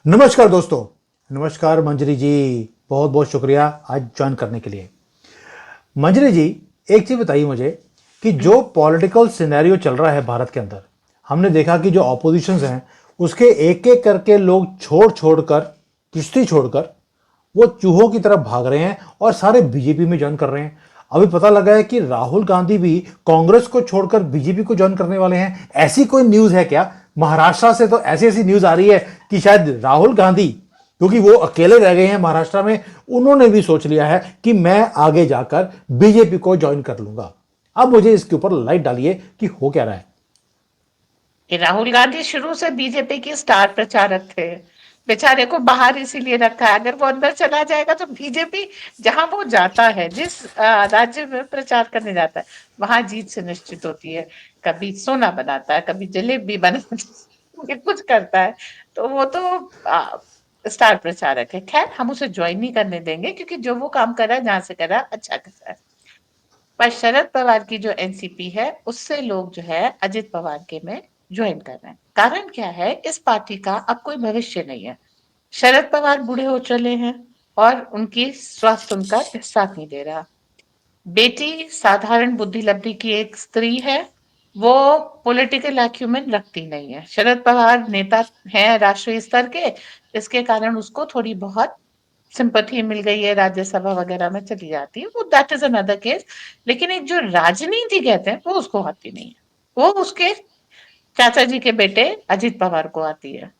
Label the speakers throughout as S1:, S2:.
S1: नमस्कार दोस्तों। नमस्कार मंजरी जी। बहुत बहुत शुक्रिया आज ज्वाइन करने के लिए। मंजरी जी, एक चीज बताइए मुझे कि जो पॉलिटिकल सिनेरियो चल रहा है भारत के अंदर, हमने देखा कि जो ऑपोजिशंस हैं उसके एक एक करके लोग छोड़ छोड़कर, किश्ती छोड़कर वो चूहों की तरफ भाग रहे हैं और सारे बीजेपी में ज्वाइन कर रहे हैं। अभी पता लगा है कि राहुल गांधी भी कांग्रेस को छोड़कर बीजेपी को ज्वाइन करने वाले हैं। ऐसी कोई न्यूज है क्या? महाराष्ट्र से तो ऐसी ऐसी न्यूज आ रही है कि शायद राहुल गांधी, क्योंकि वो अकेले रह गए हैं महाराष्ट्र में, उन्होंने भी सोच लिया है कि मैं आगे जाकर बीजेपी को ज्वाइन कर लूंगा। अब मुझे इसके ऊपर लाइट डालिए कि हो क्या रहा है।
S2: कि राहुल गांधी शुरू से बीजेपी की स्टार प्रचारक थे। बेचारे को बाहर इसीलिए रखा है, अगर वो अंदर चला जाएगा तो बीजेपी जहां वो जाता है, जिस राज्य में प्रचार करने जाता है, वहां जीत सुनिश्चित होती है। कभी सोना बनाता है, कभी जलेबी बनाता है, कुछ करता है। तो वो तो स्टार प्रचारक है। खैर, हम उसे ज्वाइन नहीं करने देंगे, क्योंकि जो वो काम कर रहा है, जहां से कर रहा है, अच्छा कर रहा है। पर शरद पवार की जो एनसीपी है, उससे लोग जो है अजित पवार के में ज्वाइन कर रहे हैं। कारण क्या है? इस पार्टी का अब कोई भविष्य नहीं है। शरद पवार बूढ़े हो चले हैं और उनकी स्वास्थ्य उनका साथ नहीं दे रहा। बेटी साधारण बुद्धि लब्धि की एक स्त्री है, वो पॉलिटिकल एक्यूमेन रखती नहीं है। शरद पवार नेता हैं राष्ट्रीय स्तर के, इसके कारण उसको थोड़ी बहुत सिंपैथी मिल गई है, राज्यसभा वगैरह में चली जाती है, वो दैट इज अनदर केस। लेकिन एक जो राजनीति कहते हैं, वो उसको आती नहीं है। वो उसके चाचा जी के बेटे अजित पवार को आती है।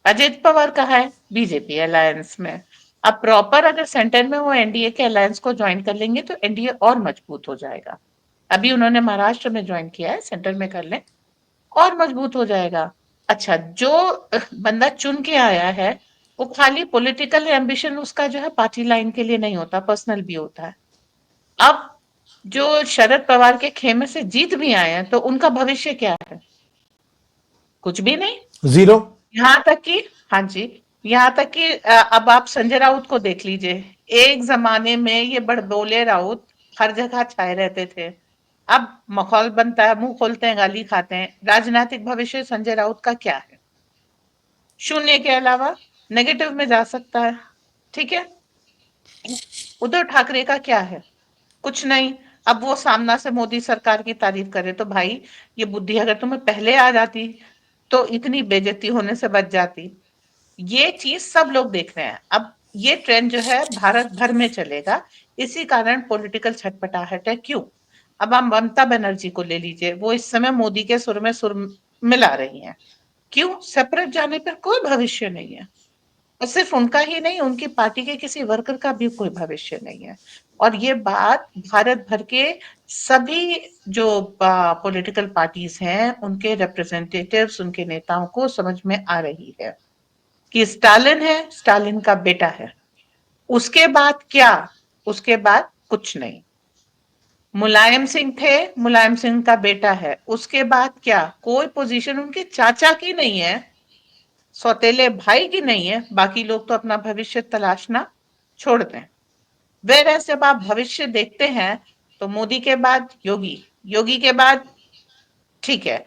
S2: अजित पवार कहाँ है? बीजेपी अलायंस में। अब प्रॉपर अगर सेंटर में वो एनडीए के अलायंस को ज्वाइन कर लेंगे तो एनडीए और मजबूत हो जाएगा। अभी उन्होंने महाराष्ट्र में ज्वाइन किया है, सेंटर में कर लें और मजबूत हो जाएगा। अच्छा, जो बंदा चुन के आया है, वो खाली पॉलिटिकल एम्बिशन उसका जो है पार्टी लाइन के लिए नहीं होता, पर्सनल भी होता है। अब जो शरद पवार के खेमे से जीत भी आए हैं, तो उनका भविष्य क्या है? कुछ भी नहीं।
S1: जीरो।
S2: यहाँ तक कि, हाँ जी, यहाँ तक कि अब आप संजय राउत को देख लीजिए। एक जमाने में ये बड़बोले राउत हर जगह छाए रहते थे। अब माहौल बनता है, मुंह खोलते हैं, गाली खाते हैं। राजनीतिक भविष्य संजय राउत का क्या है? शून्य के अलावा नेगेटिव में जा सकता है। ठीक है। उद्धव ठाकरे का क्या है? कुछ नहीं। अब वो सामना से मोदी सरकार की तारीफ करे तो भाई, ये बुद्धि अगर तुम्हें पहले आ जाती तो इतनी बेइज्जती होने से बच जाती। ये चीज सब लोग देख रहे हैं। अब ये ट्रेंड जो है भारत भर में चलेगा। इसी कारण पॉलिटिकल छटपटाहट है। क्यों? अब आप ममता बनर्जी को ले लीजिए, वो इस समय मोदी के सुर में सुर मिला रही हैं। क्यों? सेपरेट जाने पर कोई भविष्य नहीं है। और सिर्फ उनका ही नहीं, उनकी पार्टी के किसी वर्कर का भी कोई भविष्य नहीं है। और ये बात भारत भर के सभी जो पॉलिटिकल पार्टीज हैं, उनके रिप्रेजेंटेटिव्स, उनके नेताओं को समझ में आ रही है कि स्टालिन है, स्टालिन का बेटा है। उसके बाद क्या? उसके बाद कुछ नहीं। मुलायम सिंह थे, मुलायम सिंह का बेटा है। उसके बाद क्या? कोई पोजीशन उनके चाचा की नहीं है, सौतेले भाई की नहीं है। बाकी लोग तो अपना भविष्य तलाशना छोड़ दें। वेर जब आप भविष्य देखते हैं, तो मोदी के बाद योगी, योगी के बाद, ठीक है,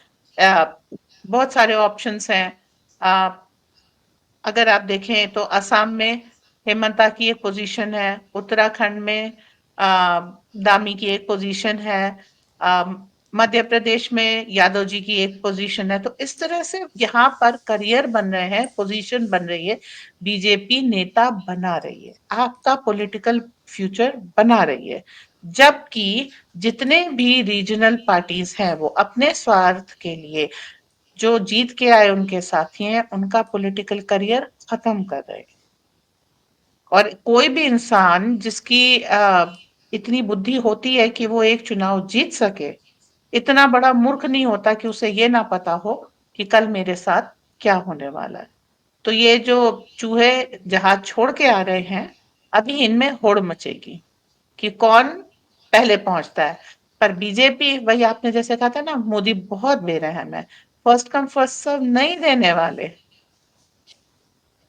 S2: बहुत सारे ऑप्शंस हैं। अ, अगर आप देखें तो असम में हेमंता की एक पोजीशन है, उत्तराखंड में आ, दामी की एक पोजीशन है, आ, मध्य प्रदेश में यादव जी की एक पोजीशन है। तो इस तरह से यहाँ पर करियर बन रहे हैं, पोजीशन बन रही है, बीजेपी नेता बना रही है, आपका पॉलिटिकल फ्यूचर बना रही है। जबकि जितने भी रीजनल पार्टीज हैं, वो अपने स्वार्थ के लिए जो जीत के आए उनके साथी हैं, उनका पॉलिटिकल करियर खत्म कर रहे हैं। और कोई भी इंसान जिसकी इतनी बुद्धि होती है कि वो एक चुनाव जीत सके, इतना बड़ा मूर्ख नहीं होता कि उसे ये ना पता हो कि कल मेरे साथ क्या होने वाला है। तो ये जो चूहे जहाज छोड़ के आ रहे हैं, अभी इनमें होड़ मचेगी कि कौन पहले पहुंचता है। पर बीजेपी, वही आपने जैसे कहा था ना, मोदी बहुत बेरहम है, फर्स्ट कम फर्स्ट सर्व नहीं देने वाले।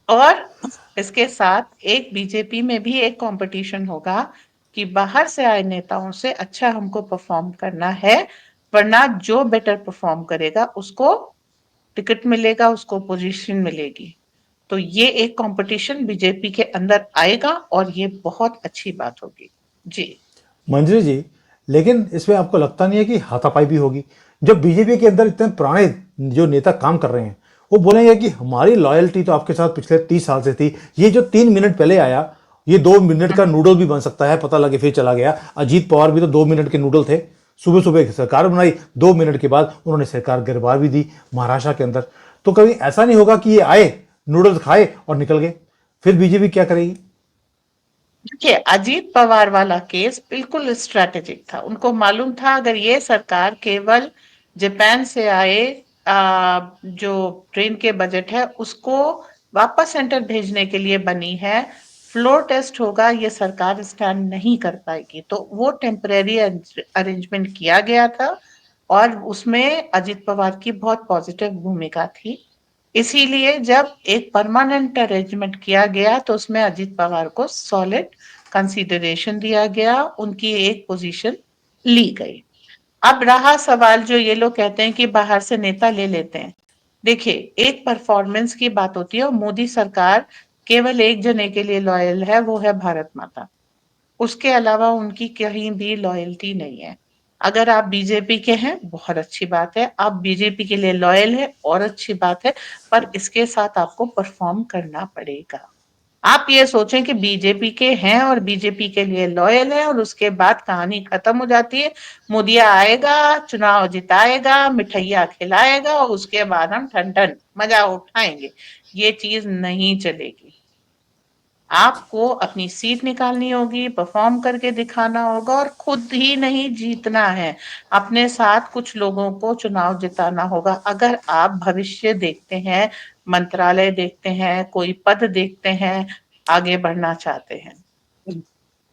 S2: और इसके साथ एक बीजेपी में भी एक कंपटीशन होगा कि बाहर से आए नेताओं से अच्छा हमको परफॉर्म करना है, वरना जो बेटर परफॉर्म करेगा उसको टिकट मिलेगा, उसको पोजीशन मिलेगी। तो ये एक कंपटीशन बीजेपी के अंदर आएगा और ये बहुत अच्छी बात होगी। जी।
S1: मंजरी जी, लेकिन इसमें आपको लगता नहीं है कि हाथापाई भी होगी? जब बीजेपी के अंदर इतने पुराने जो नेता काम कर रहे हैं, वो बोलेंगे कि हमारी लॉयल्टी तो आपके साथ पिछले 30 साल से थी, ये जो 3 मिनट पहले आया, ये 2 मिनट का नूडल भी बन सकता है, पता लगे फिर चला गया। अजीत पवार भी तो 2 मिनट के नूडल थे। सुबह सुबह सरकार बनाई, 2 मिनट के बाद उन्होंने सरकार गिरवा भी दी महाराष्ट्र के अंदर। तो कभी ऐसा नहीं होगा कि ये आए, नूडल्स खाए और निकल गए? फिर बीजेपी क्या करेगी?
S2: देखिए, अजीत पवार वाला केस बिल्कुल स्ट्रैटेजिक था। उनको मालूम था अगर ये सरकार केवल जापान से आए जो ट्रेन के बजट है उसको वापस सेंटर भेजने के लिए बनी है, फ्लोर टेस्ट होगा, ये सरकार स्टैंड नहीं कर पाएगी। तो वो टेम्परेरी अरेंजमेंट किया गया था और उसमें अजीत पवार की बहुत पॉजिटिव भूमिका थी। इसीलिए जब एक परमानेंट अरेंजमेंट किया गया तो उसमें अजीत पवार को सॉलिड कंसीडरेशन दिया गया, उनकी एक पोजीशन ली गई। अब रहा सवाल जो ये लोग कहते हैं कि बाहर से नेता ले लेते हैं। देखिए, एक परफॉर्मेंस की बात होती है और मोदी सरकार केवल एक जने के लिए लॉयल है, वो है भारत माता। उसके अलावा उनकी कहीं भी लॉयल्टी नहीं है। अगर आप बीजेपी के हैं बहुत अच्छी बात है, आप बीजेपी के लिए लॉयल है और अच्छी बात है, पर इसके साथ आपको परफॉर्म करना पड़ेगा। आप ये सोचें कि बीजेपी के हैं और बीजेपी के लिए लॉयल है और उसके बाद कहानी खत्म हो जाती है, मोदिया आएगा, चुनाव जिताएगा, मिठाइया खिलाएगा और उसके बाद हम ठन ठन मजा उठाएंगे। ये चीज नहीं चलेगी। आपको अपनी सीट निकालनी होगी, परफॉर्म करके दिखाना होगा और खुद ही नहीं जीतना है, अपने साथ कुछ लोगों को चुनाव जिताना होगा। अगर आप भविष्य देखते हैं, मंत्रालय देखते हैं, कोई पद देखते हैं, आगे बढ़ना चाहते हैं,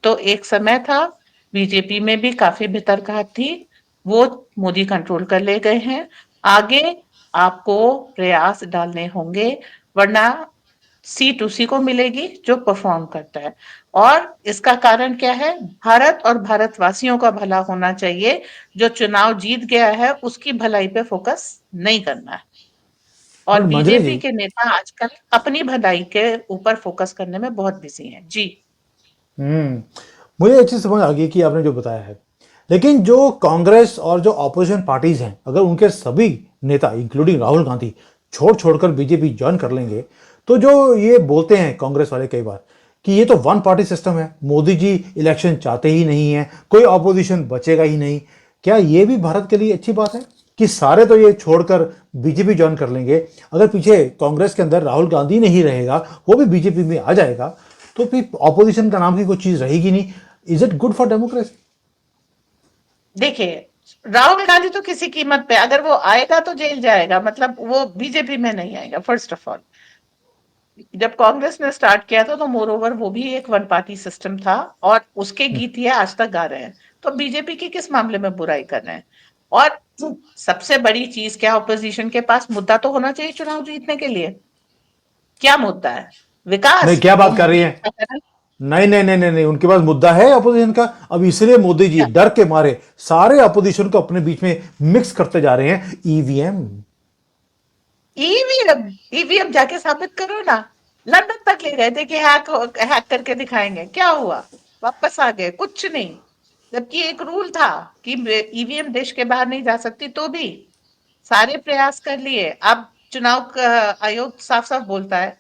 S2: तो एक समय था बीजेपी में भी काफी भितरघात थी, वो मोदी कंट्रोल कर ले गए हैं। आगे आपको प्रयास डालने होंगे, वरना सीट उसी को मिलेगी जो परफॉर्म करता है। और इसका कारण क्या है? भारत और भारतवासियों का भला होना चाहिए। जो चुनाव जीत गया है उसकी भलाई पे फोकस नहीं करना है। और
S1: पर मंजरी
S2: बीजेपी
S1: जी,
S2: के नेता आजकल अपनी भलाई के ऊपर फोकस करने में बहुत बिजी हैं। जी।
S1: हम्म, मुझे अच्छी समझ आ गई कि आपने जो बताया है। लेकिन जो कांग्रेस और जो ऑपोजिशन पार्टीज हैं, अगर उनके सभी नेता इंक्लूडिंग राहुल गांधी छोड़ छोड़कर बीजेपी ज्वाइन कर लेंगे, तो जो ये बोलते हैं कांग्रेस वाले कई बार कि ये तो वन पार्टी सिस्टम है, मोदी जी इलेक्शन चाहते ही नहीं है, कोई ऑपोजिशन बचेगा ही नहीं, क्या ये भी भारत के लिए अच्छी बात है कि सारे तो ये छोड़कर बीजेपी ज्वाइन कर लेंगे? अगर पीछे कांग्रेस के अंदर राहुल गांधी नहीं रहेगा, वो भी बीजेपी में आ जाएगा, तो फिर ऑपोजिशन का नाम की कोई चीज रहेगी नहीं। Is it good for democracy?
S2: देखिए, राहुल गांधी तो किसी कीमत पे अगर वो आएगा तो जेल जाएगा, मतलब वो बीजेपी में नहीं आएगा। फर्स्ट ऑफ ऑल, जब कांग्रेस ने स्टार्ट किया था तो मोर ओवर वो भी एक वन पार्टी सिस्टम था और उसके गीत ये आज तक गा रहे हैं। तो बीजेपी की किस मामले में बुराई कर रहे हैं? और सबसे बड़ी चीज क्या, ऑपोजिशन के पास मुद्दा तो होना चाहिए चुनाव जीतने के लिए। क्या मुद्दा है?
S1: नहीं,
S2: विकास।
S1: क्या
S2: वो
S1: बात कर रही
S2: मोदी
S1: है?
S2: का है ना?
S1: नहीं नहीं नहीं नहीं नहीं, उनके पास मुद्दा है अपोजिशन का। अब इसलिए मोदी जी
S2: क्या?
S1: डर के मारे सारे अपोजिशन को अपने बीच में मिक्स करते जा रहे हैं। ईवीएम।
S2: ईवीएम। ईवीएम जाके साबित करो ना। लंदन तक ले गए थे कि हैक हैक करके दिखाएंगे, क्या हुआ? वापस आ गए, कुछ नहीं। जबकि एक रूल था कि ईवीएम देश के बाहर नहीं जा सकती, तो भी सारे प्रयास कर लिए। अब चुनाव आयोग साफ साफ बोलता है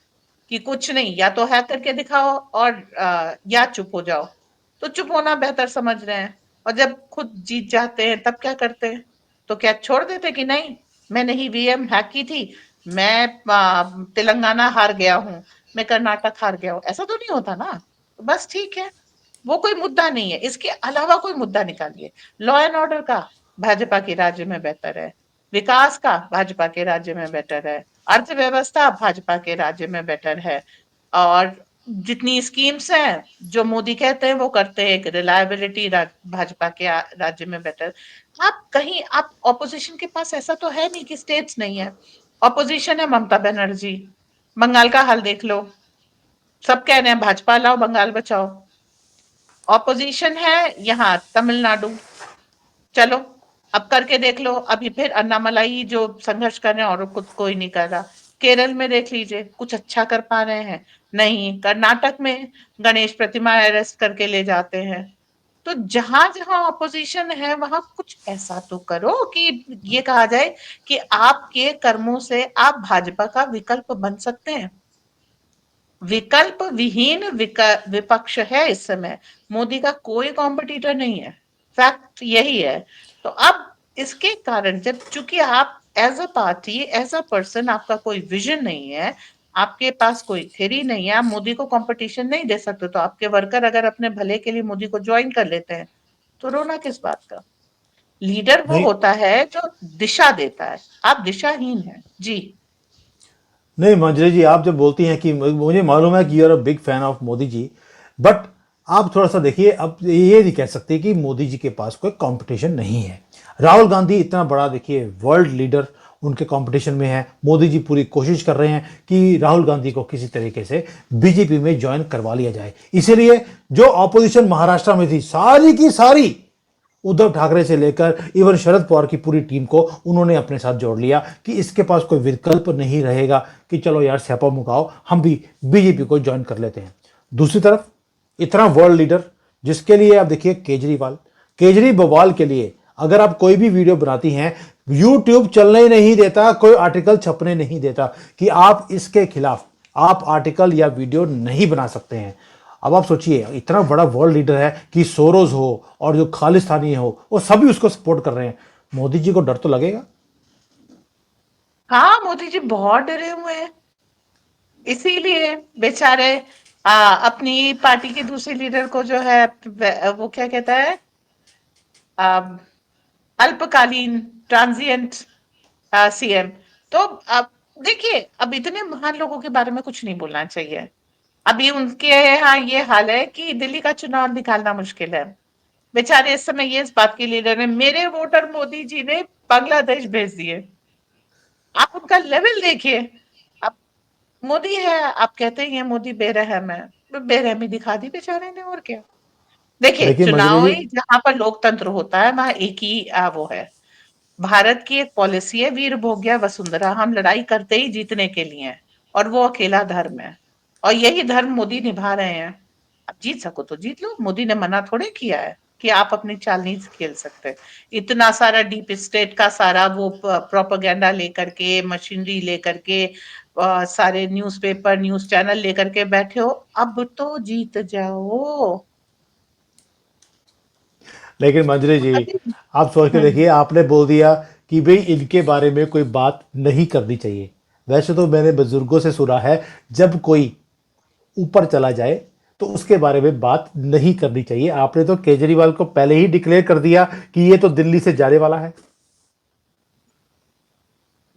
S2: कि कुछ नहीं, या तो हैक करके दिखाओ और या चुप हो जाओ। तो चुप होना बेहतर समझ रहे हैं। और जब खुद जीत जाते हैं तब क्या करते हैं? तो क्या छोड़ देते कि नहीं, मैंने ही वीएम हैक की थी, मैं तेलंगाना हार गया हूँ, मैं कर्नाटक हार गया हूँ, ऐसा तो नहीं होता ना। तो बस ठीक है, वो कोई मुद्दा नहीं है। इसके अलावा कोई मुद्दा निकालिए। लॉ एंड ऑर्डर का भाजपा के राज्य में बेहतर है, विकास का भाजपा के राज्य में बेटर है, अर्थव्यवस्था भाजपा के राज्य में बेटर है, और जितनी स्कीम्स हैं जो मोदी कहते हैं वो करते हैं, एक रिलायबिलिटी भाजपा के राज्य में बेटर। आप कहीं, आप ऑपोजिशन के पास ऐसा तो है नहीं कि स्टेट्स नहीं है। ऑपोजिशन है ममता बनर्जी, बंगाल का हाल देख लो, सब कह रहे हैं भाजपा लाओ बंगाल बचाओ। ऑपोजिशन है यहाँ तमिलनाडु, चलो अब करके देख लो। अभी फिर अन्नामलाई जो संघर्ष कर रहे हैं और खुद कोई नहीं कर रहा। केरल में देख लीजिए, कुछ अच्छा कर पा रहे हैं? नहीं। कर्नाटक में गणेश प्रतिमा अरेस्ट करके ले जाते हैं। तो जहां जहां ऑपोजिशन है वहां कुछ ऐसा तो करो कि ये कहा जाए कि आपके कर्मों से आप भाजपा का विकल्प बन सकते हैं। विकल्प विहीन विपक्ष है इस समय। मोदी का कोई कॉम्पिटिटर नहीं है। फैक्ट यही है। तो अब इसके कारण जब चूंकि आप as a party, as a person, आपका कोई विजन नहीं है, आपके पास कोई थ्योरी नहीं है, आप मोदी को कंपटीशन नहीं दे सकते, तो आपके वर्कर अगर अपने भले के लिए मोदी को ज्वाइन कर लेते हैं तो रोना किस बात का? लीडर वो
S1: नहीं
S2: होता है जो दिशा देता है। आप दिशाहीन हैं जी।
S1: नहीं मंजरी जी, आप जब बोलती हैं कि मुझे मालूम है कि you are a big fan of Modi ji, but आप थोड़ा सा देखिए, अब ये नहीं कह सकते कि मोदी जी के पास कोई कंपटीशन नहीं है। राहुल गांधी इतना बड़ा देखिए वर्ल्ड लीडर उनके कंपटीशन में है। मोदी जी पूरी कोशिश कर रहे हैं कि राहुल गांधी को किसी तरीके से बीजेपी में ज्वाइन करवा लिया जाए। इसीलिए जो ऑपोजिशन महाराष्ट्र में थी सारी की सारी, उद्धव ठाकरे से लेकर इवन शरद पवार की पूरी टीम को उन्होंने अपने साथ जोड़ लिया कि इसके पास कोई विकल्प नहीं रहेगा कि चलो यार स्यापा मुकाओ, हम भी बीजेपी को ज्वाइन कर लेते हैं। दूसरी तरफ इतना वर्ल्ड लीडर जिसके लिए आप देखिए केजरीवाल, केजरीवाल के लिए अगर आप कोई भी वीडियो बनाती हैं, यूट्यूब चलने ही नहीं देता, कोई आर्टिकल छपने नहीं देता कि आप इसके खिलाफ आप आर्टिकल या वीडियो नहीं बना सकते हैं। अब आप सोचिए, इतना बड़ा वर्ल्ड लीडर है कि सोरोज हो और जो खालिस्तानी हो वो सभी उसको सपोर्ट कर रहे हैं। मोदी जी को डर तो लगेगा।
S2: हाँ, मोदी जी बहुत डरे हुए हैं। इसीलिए बेचारे अपनी पार्टी के दूसरे लीडर को जो है वो क्या कहता है, आ, अल्पकालीन ट्रांजिएंट सीएम। तो अब देखिए, अब इतने महान लोगों के बारे में कुछ नहीं बोलना चाहिए। अभी उनके यहाँ ये हाल है कि दिल्ली का चुनाव निकालना मुश्किल है। बेचारे इस समय ये इस बात के लिए डर रहे हैं, मेरे वोटर मोदी जी ने बांग्लादेश भेज दिए। आप उनका लेवल देखिए। अब मोदी है, आप कहते हैं मोदी बेरहम है, तो बेरहमी दिखा दी बेचारे ने, और क्या। देखिए,
S1: देखिए मंजरी
S2: चुनाव
S1: जी,
S2: ही जहां पर लोकतंत्र होता है वहां एक ही वो है। भारत की एक पॉलिसी है, वीर भोग्या वसुंधरा, हम लड़ाई करते ही जीतने के लिए हैं, और वो अकेला धर्म है, और यही धर्म मोदी निभा रहे हैं। अब जीत सको तो जीत लो, मोदी ने मना थोड़े किया है कि आप अपनी चाल नहीं खेल सकते। इतना सारा डीप स्टेट का सारा वो प्रोपेगेंडा लेकर के, मशीनरी लेकर के, सारे न्यूज़पेपर न्यूज चैनल लेकर के बैठे हो, अब तो जीत जाओ।
S1: लेकिन मंजरी जी,
S2: अभी
S1: आप सोच के देखिए, आपने बोल दिया कि भाई इनके बारे में कोई बात नहीं करनी चाहिए। वैसे तो मैंने बुजुर्गों से सुना है, जब कोई ऊपर चला जाए तो उसके बारे में बात नहीं करनी चाहिए। आपने तो केजरीवाल को पहले ही डिक्लेयर कर दिया कि ये तो दिल्ली से जाने वाला है।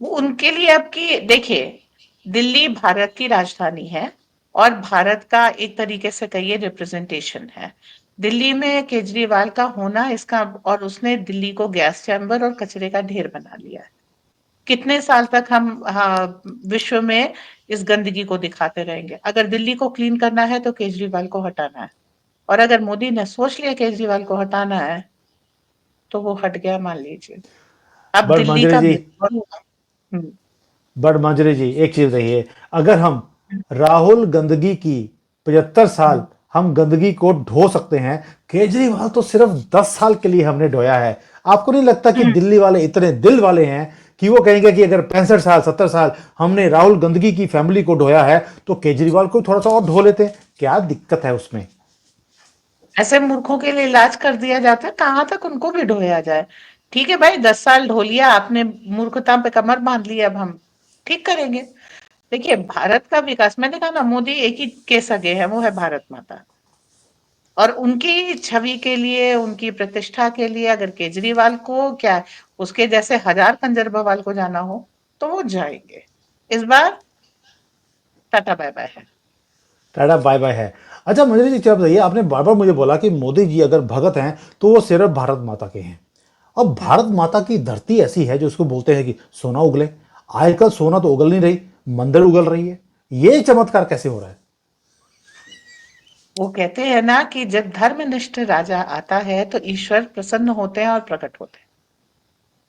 S2: वो उनके लिए अब की देखिए, दिल्ली भारत की राजधानी है, और भारत का एक तरीके से कहिए रिप्रेजेंटेशन है। दिल्ली में केजरीवाल का होना इसका, और उसने दिल्ली को गैस चैम्बर और कचरे का ढेर बना लिया है। कितने साल तक हम विश्व में इस गंदगी को दिखाते रहेंगे? अगर दिल्ली को क्लीन करना है तो केजरीवाल को हटाना है, और अगर मोदी ने सोच लिया केजरीवाल को हटाना है तो वो हट गया, मान लीजिए। अब
S1: बट
S2: दिल्ली
S1: मंजरी
S2: का
S1: जी,
S2: मेयर होगा। हम्म,
S1: बट मंजरी जी एक चीज रही, अगर हम राहुल गंदगी की 75 साल
S2: हम्म,
S1: हम गंदगी को ढो सकते हैं, केजरीवाल तो सिर्फ 10 साल के लिए हमने ढोया है। आपको नहीं लगता कि
S2: हम्म।
S1: दिल्ली वाले इतने दिल वाले हैं कि वो कहेंगे कि अगर 65 साल 70 साल हमने राहुल गंदगी की फैमिली को ढोया है तो केजरीवाल को थोड़ा सा और ढो लेते हैं? क्या दिक्कत है उसमें?
S2: ऐसे मूर्खों के लिए इलाज कर दिया जाता है, कहाँ तक उनको भी ढोया जाए? ठीक है भाई, 10 साल ढो लिया आपने, मूर्खता पे कमर बांध ली, अब हम ठीक करेंगे। देखिए, भारत का विकास, मैंने कहा ना, मोदी एक ही के सगे हैं, वो है भारत माता। और उनकी छवि के लिए, उनकी प्रतिष्ठा के लिए, अगर केजरीवाल को क्या, उसके जैसे हजार खंजर बवाल को जाना हो तो वो जाएंगे। इस बार टाटा बाय बाय है।
S1: टाटा बाय बाय है। अच्छा मंजरी जी, क्या बताइए, आपने बार बार मुझे बोला कि मोदी जी अगर भगत हैं तो वो सिर्फ भारत माता के हैं। अब भारत
S2: हम्म।
S1: माता की धरती ऐसी है जो उसको बोलते हैं कि सोना उगले, आजकल सोना तो उगल नहीं रही, मंदिर उगल रही है। ये चमत्कार कैसे हो रहा है?
S2: वो कहते हैं ना कि जब धर्मनिष्ठ राजा आता है तो ईश्वर प्रसन्न होते हैं और प्रकट होते हैं,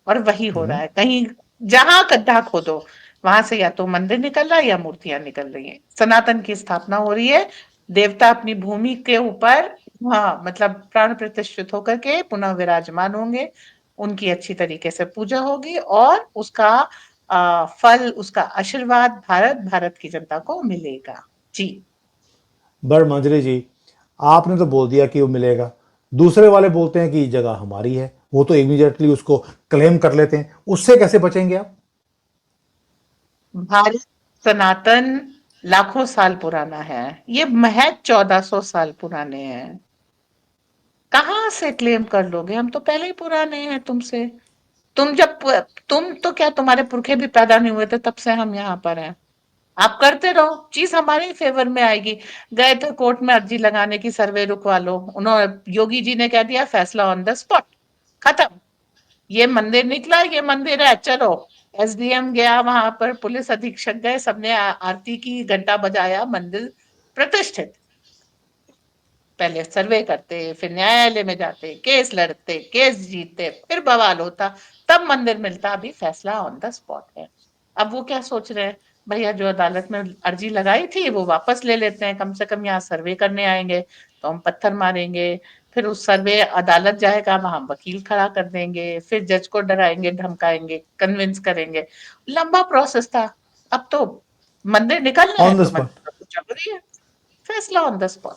S2: और वही हो रहा
S1: हम्म।
S2: है। कहीं जहां गड्ढा खोदो, वहां से या तो मंदिर निकल रहा है या मूर्तियां निकल रही हैं। सनातन की स्थापना हो रही है, देवता अपनी भूमि के ऊपर, हाँ मतलब प्राण प्रतिष्ठित होकर के पुनः विराजमान होंगे, उनकी अच्छी तरीके से पूजा होगी और उसका फल, उसका आशीर्वाद भारत की जनता को मिलेगा। जी।
S1: बट मंजरी जी, आपने तो बोल दिया कि वो मिलेगा, दूसरे वाले बोलते हैं कि ये जगह हमारी है, वो तो इमीडिएटली उसको क्लेम कर लेते हैं, उससे कैसे बचेंगे आप?
S2: भारत सनातन लाखों साल पुराना है, ये महज 1400 साल पुराने हैं। कहाँ से क्लेम कर लोगे, हम तो पहले ही पुराने हैं तुमसे। तुम तो क्या, तुम्हारे पुरखे भी पैदा नहीं हुए थे तब से हम यहाँ पर हैं। आप करते रहो, चीज हमारे ही फेवर में आएगी। गए थे कोर्ट में अर्जी लगाने की सर्वे रुकवा लो, उन्होंने, योगी जी ने कह दिया फैसला ऑन द स्पॉट, खत्म। ये मंदिर निकला, ये मंदिर है, चलो। एसडीएम गया वहां पर, पुलिस अधीक्षक गए, सबने आरती की, घंटा बजाया, मंदिर प्रतिष्ठित। पहले सर्वे करते, फिर न्यायालय में जाते, केस लड़ते, केस जीतते, फिर बवाल होता, तब मंदिर मिलता। अभी फैसला ऑन द स्पॉट है। अब वो क्या सोच रहे हैं, भैया जो अदालत में अर्जी लगाई थी वो वापस ले लेते हैं, कम से कम यहाँ सर्वे करने आएंगे तो हम पत्थर मारेंगे, फिर उस सर्वे अदालत जाएगा, वहां वकील खड़ा कर देंगे, फिर जज को डराएंगे, धमकाएंगे, कन्विंस करेंगे, लंबा प्रोसेस था। अब तो मंदिर निकलना है
S1: ऑन द
S2: तो
S1: स्पॉट।
S2: मंदिर तो चल रही है, फैसला ऑन द स्पॉट।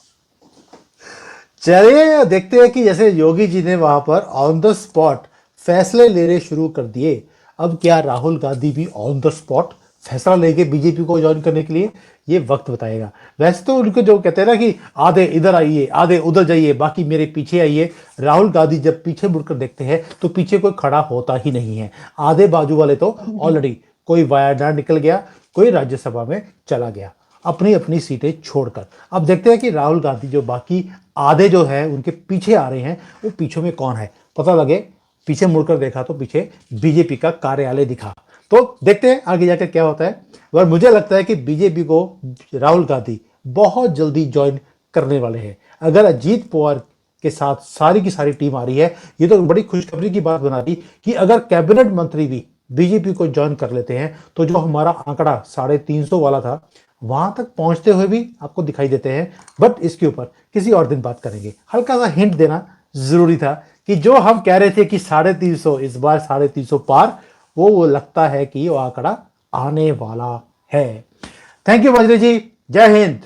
S1: चलिए देखते हैं कि जैसे योगी जी ने वहां पर ऑन द स्पॉट फैसले लेने शुरू कर दिए, अब क्या राहुल गांधी भी ऑन द स्पॉट फैसला लेंगे बीजेपी को ज्वाइन करने के लिए? ये वक्त बताएगा। वैसे तो उनको जो कहते हैं ना कि आधे इधर आइए, आधे उधर जाइए, बाकी मेरे पीछे आइए, राहुल गांधी जब पीछे मुड़कर देखते हैं तो पीछे कोई खड़ा होता ही नहीं है। आधे बाजू वाले तो ऑलरेडी, कोई वायनाड निकल गया, कोई राज्यसभा में चला गया अपनी अपनी सीटें छोड़कर। अब देखते हैं कि राहुल गांधी जो बाकी आधे जो है उनके पीछे आ रहे हैं, वो पीछे में कौन है पता लगे। पीछे मुड़कर देखा तो पीछे बीजेपी का कार्यालय दिखा। तो देखते हैं आगे जाकर क्या होता है। और मुझे लगता है कि बीजेपी को राहुल गांधी बहुत जल्दी ज्वाइन करने वाले हैं। अगर अजीत पवार के साथ सारी की सारी टीम आ रही है, ये तो बड़ी खुशखबरी की बात बना दी कि अगर कैबिनेट मंत्री भी बीजेपी को ज्वाइन कर लेते हैं तो जो हमारा आंकड़ा 350 वाला था वहां तक पहुंचते हुए भी आपको दिखाई देते हैं। बट इसके ऊपर किसी और दिन बात करेंगे। हल्का सा हिंट देना जरूरी था कि जो हम कह रहे थे कि 350 इस बार 350 पार, वो लगता है कि वो आंकड़ा आने वाला है। थैंक यू मंजरी जी, जय हिंद।